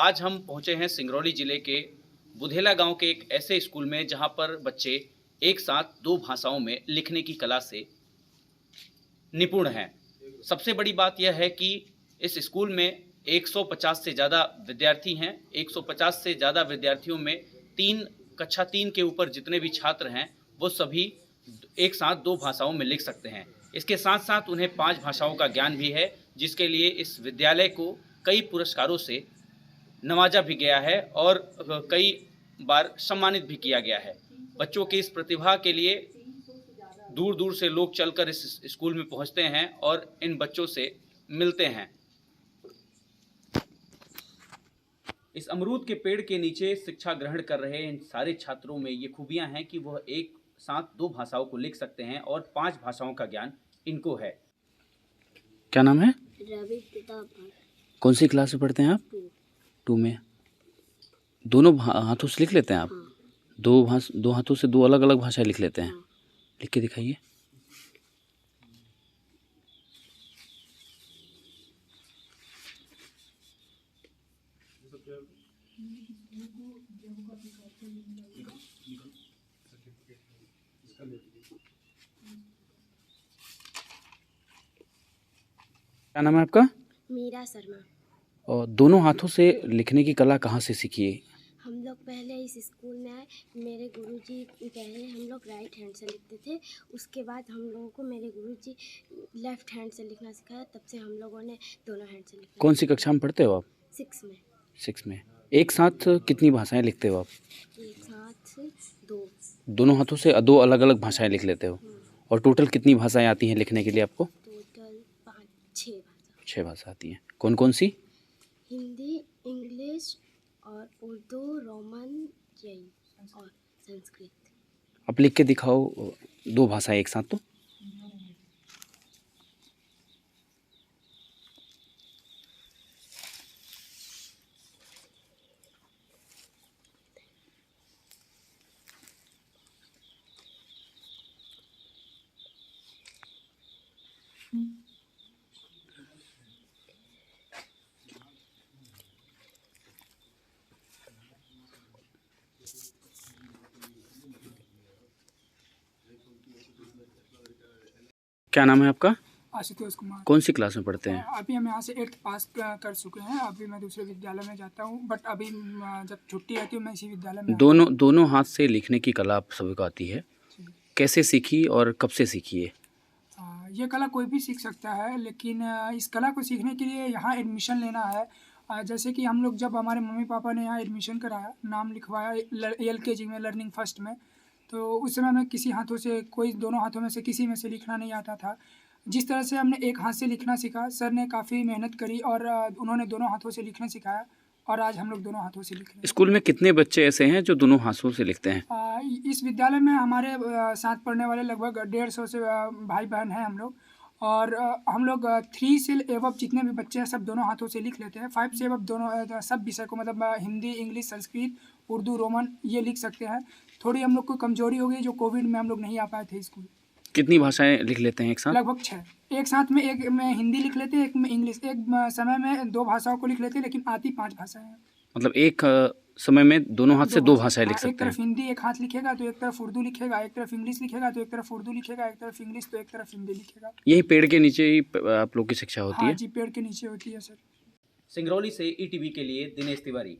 आज हम पहुंचे हैं सिंगरौली जिले के बुधेला गांव के एक ऐसे स्कूल में जहां पर बच्चे एक साथ दो भाषाओं में लिखने की कला से निपुण हैं। सबसे बड़ी बात यह है कि इस स्कूल में 150 से ज़्यादा विद्यार्थी हैं। 150 से ज़्यादा विद्यार्थियों में कक्षा 3 के ऊपर जितने भी छात्र हैं वो सभी एक साथ दो भाषाओं में लिख सकते हैं। इसके साथ साथ उन्हें 5 भाषाओं का ज्ञान भी है, जिसके लिए इस विद्यालय को कई पुरस्कारों से नवाजा भी गया है और कई बार सम्मानित भी किया गया है। बच्चों की इस प्रतिभा के लिए दूर दूर से लोग चलकर इस स्कूल में पहुंचते हैं और इन बच्चों से मिलते हैं। इस अमरूद के पेड़ के नीचे शिक्षा ग्रहण कर रहे इन सारे छात्रों में ये खूबियां हैं कि वह एक साथ दो भाषाओं को लिख सकते हैं और 5 भाषाओं का ज्ञान इनको है। क्या नाम है? रवि प्रताप। कौन सी क्लास में पढ़ते हैं आप? 2 में। दोनों हाथों से लिख लेते हैं आप? हाँ। दो हाथों से दो अलग अलग भाषाएं लिख लेते हैं? हाँ। लिख के दिखाइए। क्या नाम है आपका? मीरा शर्मा। और दोनों हाथों से लिखने की कला कहाँ से सीखी है? हम लोग पहले इस स्कूल में आए, मेरे गुरुजी पहले हम लोग राइट हैंड से लिखते थे, उसके बाद हम लोगों को मेरे गुरुजी लेफ्ट हैंड से लिखना सिखाया, तब से हम लोगों ने दोनों हैंड से लिखना। कौन सी कक्षा में पढ़ते हो आप? 6 में। 6 में। एक साथ कितनी भाषाएं लिखते हो आप? एक साथ 2। दोनों हाथों से दो अलग अलग भाषाएं लिख लेते हो? और टोटल कितनी भाषाएं आती हैं लिखने के लिए आपको? टोटल 5-6 भाषा। 6 भाषा आती हैं। कौन कौन सी? हिंदी, इंग्लिश और उर्दू, रोमन, जैन और संस्कृत। आप लिख के दिखाओ 2 भाषाएं एक साथ तो। क्या नाम है आपका? आशुतोष कुमार। कौन सी क्लास में पढ़ते हैं? अभी हम यहाँ से 8th पास कर चुके हैं। अभी मैं दूसरे विद्यालय में जाता हूँ, बट अभी जब छुट्टी रहती है मैं इसी विद्यालय में दोनों हाथ से लिखने की कला आप सभी को आती है। कैसे सीखी और कब से सीखी है? ये कला कोई भी सीख सकता है, लेकिन इस कला को सीखने के लिए यहाँ एडमिशन लेना है। जैसे कि हम लोग जब हमारे मम्मी पापा ने यहाँ एडमिशन कराया, नाम लिखवाया LKG में, लर्निंग फर्स्ट में, तो उस समय मैं किसी हाथों से, कोई दोनों हाथों में से किसी में से लिखना नहीं आता था। जिस तरह से हमने एक हाथ से लिखना सीखा, सर ने काफ़ी मेहनत करी और उन्होंने दोनों हाथों से लिखना सिखाया और आज हम लोग दोनों हाथों से लिख रहे हैं। स्कूल में कितने बच्चे ऐसे हैं जो दोनों हाथों से लिखते हैं? इस विद्यालय में हमारे साथ पढ़ने वाले लगभग 150 से भाई बहन हैं हम लोग, और हम लोग 3 से एवब जितने भी बच्चे हैं सब दोनों हाथों से लिख लेते हैं। 5 से एवब दोनों सब विषय को, मतलब हिंदी, इंग्लिश, संस्कृत, उर्दू, रोमन, ये लिख सकते हैं। थोड़ी हम लोग को कमजोरी हो गई, जो कोविड में हम लोग नहीं आ पाए थे स्कूल। कितनी भाषाएं लिख लेते हैं एक साथ? लगभग 6। एक साथ में एक में हिंदी लिख लेते हैं, एक में इंग्लिश। एक समय में 2 भाषाओं को लिख लेते हैं, लेकिन आती 5 भाषाएं हैं। मतलब एक समय में दोनों हाथ से 2 भाषाएं लिख एक सकते हैं? तरफ हिंदी एक हाथ लिखेगा तो एक तरफ उर्दू लिखेगा, एक तरफ इंग्लिश लिखेगा तो एक तरफ उर्दू लिखेगा, एक तरफ इंग्लिश तो एक तरफ हिंदी लिखेगा। यही पेड़ के नीचे ही आप लोग की शिक्षा होती हाँ है? जी, पेड़ के नीचे होती है सर। सिंगरौली से ETV के लिए दिनेश तिवारी।